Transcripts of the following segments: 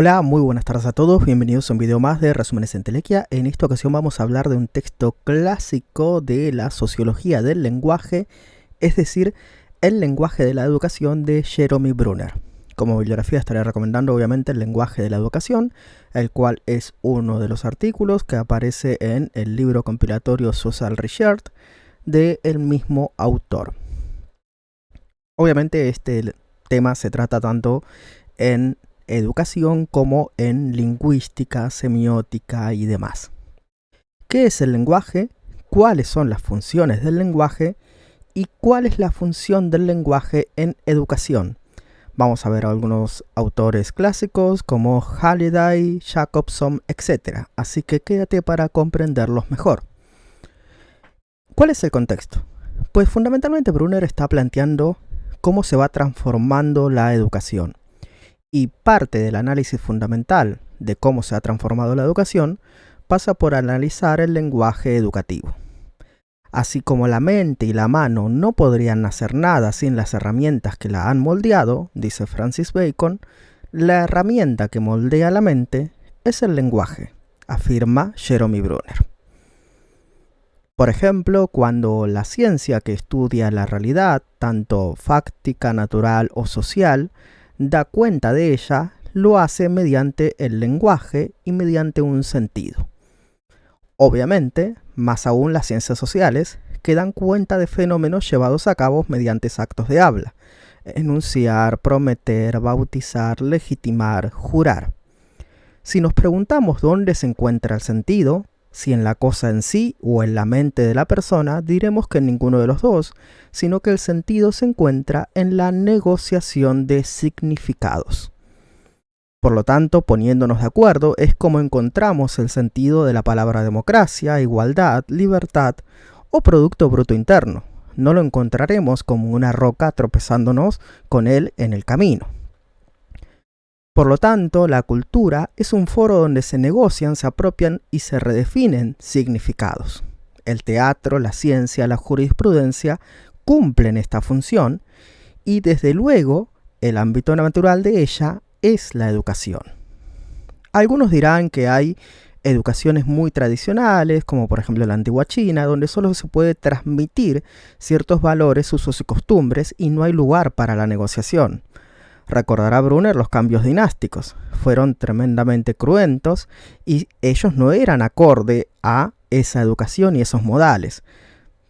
Hola, muy buenas tardes a todos, bienvenidos a un video más de Resúmenes en Telequia. En esta ocasión vamos a hablar de un texto clásico de la sociología del lenguaje, es decir, el lenguaje de la educación de Jeremy Brunner. Como bibliografía estaré recomendando obviamente el lenguaje de la educación, el cual es uno de los artículos que aparece en el libro compilatorio Social Research del mismo autor. Obviamente este tema se trata tanto en educación como en lingüística, semiótica y demás. ¿Qué es el lenguaje? ¿Cuáles son las funciones del lenguaje? ¿Y cuál es la función del lenguaje en educación? Vamos a ver a algunos autores clásicos como Halliday, Jacobson, etc. Así que quédate para comprenderlos mejor. ¿Cuál es el contexto? Pues fundamentalmente Brunner está planteando cómo se va transformando la educación. Y parte del análisis fundamental de cómo se ha transformado la educación pasa por analizar el lenguaje educativo. Así como la mente y la mano no podrían hacer nada sin las herramientas que la han moldeado, dice Francis Bacon, la herramienta que moldea la mente es el lenguaje, afirma Jeremy Brunner. Por ejemplo, cuando la ciencia que estudia la realidad, tanto fáctica, natural o social, da cuenta de ella, lo hace mediante el lenguaje y mediante un sentido. Obviamente, más aún las ciencias sociales, que dan cuenta de fenómenos llevados a cabo mediante actos de habla, enunciar, prometer, bautizar, legitimar, jurar. Si nos preguntamos dónde se encuentra el sentido, si en la cosa en sí o en la mente de la persona, diremos que en ninguno de los dos, sino que el sentido se encuentra en la negociación de significados. Por lo tanto, poniéndonos de acuerdo, es como encontramos el sentido de la palabra democracia, igualdad, libertad o Producto Bruto Interno. No lo encontraremos como una roca tropezándonos con él en el camino. Por lo tanto, la cultura es un foro donde se negocian, se apropian y se redefinen significados. El teatro, la ciencia, la jurisprudencia cumplen esta función y desde luego el ámbito natural de ella es la educación. Algunos dirán que hay educaciones muy tradicionales, como por ejemplo la antigua China, donde solo se puede transmitir ciertos valores, usos y costumbres y no hay lugar para la negociación. Recordará Brunner los cambios dinásticos. Fueron tremendamente cruentos y ellos no eran acorde a esa educación y esos modales,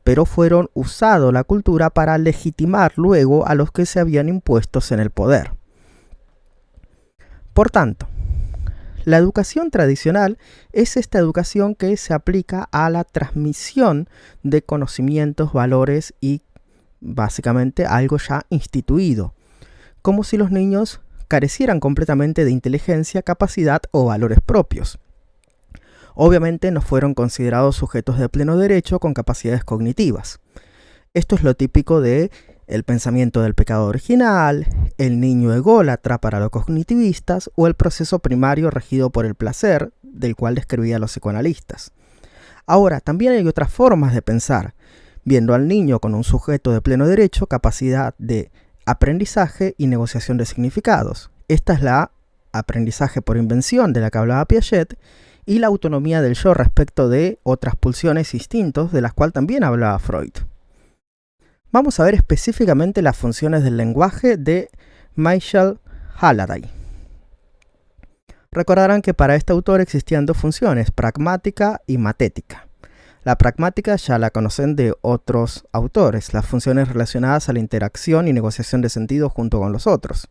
pero fueron usado la cultura para legitimar luego a los que se habían impuestos en el poder. Por tanto, la educación tradicional es esta educación que se aplica a la transmisión de conocimientos, valores y básicamente algo ya instituido, como si los niños carecieran completamente de inteligencia, capacidad o valores propios. Obviamente no fueron considerados sujetos de pleno derecho con capacidades cognitivas. Esto es lo típico de el pensamiento del pecado original, el niño ególatra para los cognitivistas o el proceso primario regido por el placer, del cual describían los psicoanalistas. Ahora, también hay otras formas de pensar, viendo al niño con un sujeto de pleno derecho, capacidad de aprendizaje y negociación de significados. Esta es la aprendizaje por invención de la que hablaba Piaget y la autonomía del yo respecto de otras pulsiones e instintos de las cuales también hablaba Freud. Vamos a ver específicamente las funciones del lenguaje de Michael Halliday. Recordarán que para este autor existían dos funciones, pragmática y matética. La pragmática ya la conocen de otros autores, las funciones relacionadas a la interacción y negociación de sentido junto con los otros.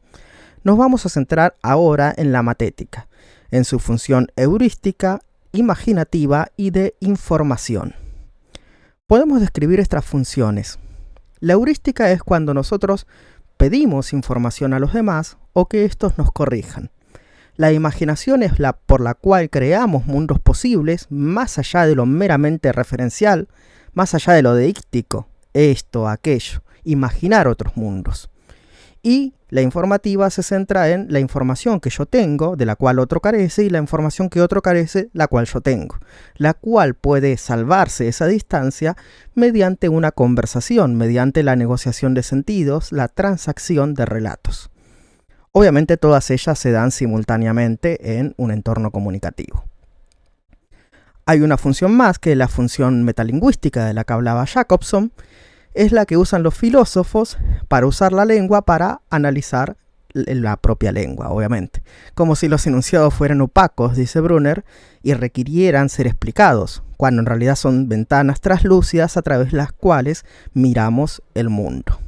Nos vamos a centrar ahora en la matética, en su función heurística, imaginativa y de información. Podemos describir estas funciones. La heurística es cuando nosotros pedimos información a los demás o que estos nos corrijan. La imaginación es la por la cual creamos mundos posibles más allá de lo meramente referencial, más allá de lo deíctico, esto, aquello, imaginar otros mundos. Y la informativa se centra en la información que yo tengo, de la cual otro carece, y la información que otro carece, la cual yo tengo, la cual puede salvarse esa distancia mediante una conversación, mediante la negociación de sentidos, la transacción de relatos. Obviamente todas ellas se dan simultáneamente en un entorno comunicativo. Hay una función más, que es la función metalingüística de la que hablaba Jacobson. Es la que usan los filósofos para usar la lengua para analizar la propia lengua, obviamente. Como si los enunciados fueran opacos, dice Brunner, y requirieran ser explicados, cuando en realidad son ventanas translúcidas a través de las cuales miramos el mundo.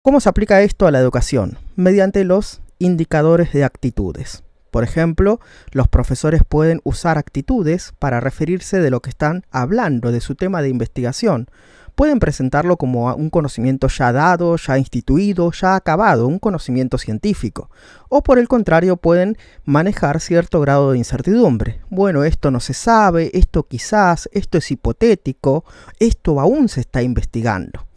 ¿Cómo se aplica esto a la educación? Mediante los indicadores de actitudes. Por ejemplo, los profesores pueden usar actitudes para referirse de lo que están hablando, de su tema de investigación. Pueden presentarlo como un conocimiento ya dado, ya instituido, ya acabado, un conocimiento científico. O por el contrario, pueden manejar cierto grado de incertidumbre. Bueno, esto no se sabe, esto quizás, esto es hipotético, esto aún se está investigando.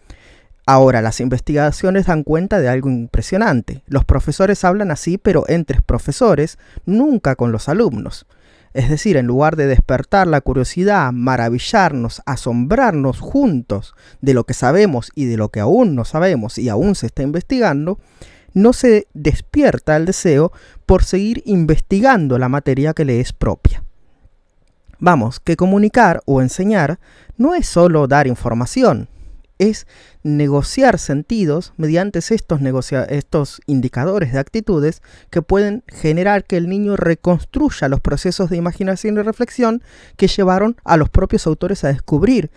Ahora, las investigaciones dan cuenta de algo impresionante. Los profesores hablan así, pero entre profesores, nunca con los alumnos. Es decir, en lugar de despertar la curiosidad, maravillarnos, asombrarnos juntos de lo que sabemos y de lo que aún no sabemos y aún se está investigando, no se despierta el deseo por seguir investigando la materia que le es propia. Vamos, que comunicar o enseñar no es solo dar información, es negociar sentidos mediante estos indicadores de actitudes que pueden generar que el niño reconstruya los procesos de imaginación y reflexión que llevaron a los propios autores a descubrir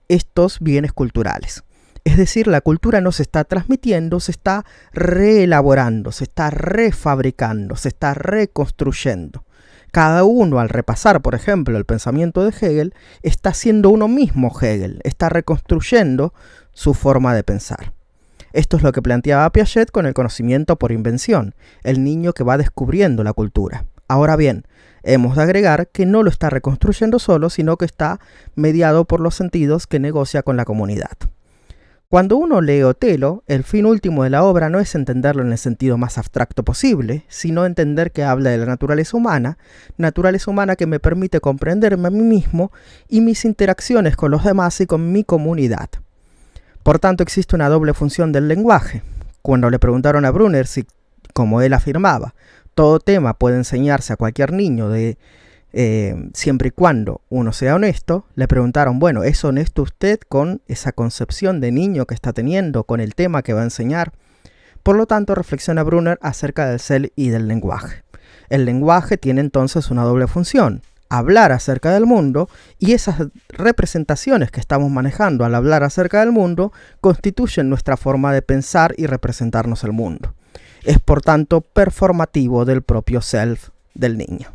estos bienes culturales. Es decir, la cultura no se está transmitiendo, se está reelaborando, se está refabricando, se está reconstruyendo. Cada uno, al repasar, por ejemplo, el pensamiento de Hegel, está siendo uno mismo Hegel, está reconstruyendo su forma de pensar. Esto es lo que planteaba Piaget con el conocimiento por invención, el niño que va descubriendo la cultura. Ahora bien, hemos de agregar que no lo está reconstruyendo solo, sino que está mediado por los sentidos que negocia con la comunidad. Cuando uno lee Otelo, el fin último de la obra no es entenderlo en el sentido más abstracto posible, sino entender que habla de la naturaleza humana que me permite comprenderme a mí mismo y mis interacciones con los demás y con mi comunidad. Por tanto, existe una doble función del lenguaje. Cuando le preguntaron a Brunner si, como él afirmaba, todo tema puede enseñarse a cualquier niño siempre y cuando uno sea honesto, le preguntaron, bueno, ¿es honesto usted con esa concepción de niño que está teniendo, con el tema que va a enseñar? Por lo tanto, reflexiona Brunner acerca del ser y del lenguaje. El lenguaje tiene entonces una doble función: hablar acerca del mundo, y esas representaciones que estamos manejando al hablar acerca del mundo constituyen nuestra forma de pensar y representarnos el mundo. Es por tanto performativo del propio self del niño.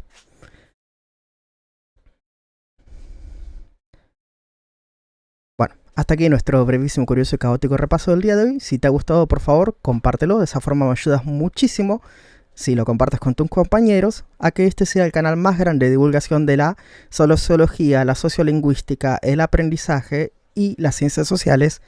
Hasta aquí nuestro brevísimo, curioso y caótico repaso del día de hoy. Si te ha gustado, por favor, compártelo. De esa forma me ayudas muchísimo, si lo compartes con tus compañeros, a que este sea el canal más grande de divulgación de la sociología, la sociolingüística, el aprendizaje y las ciencias sociales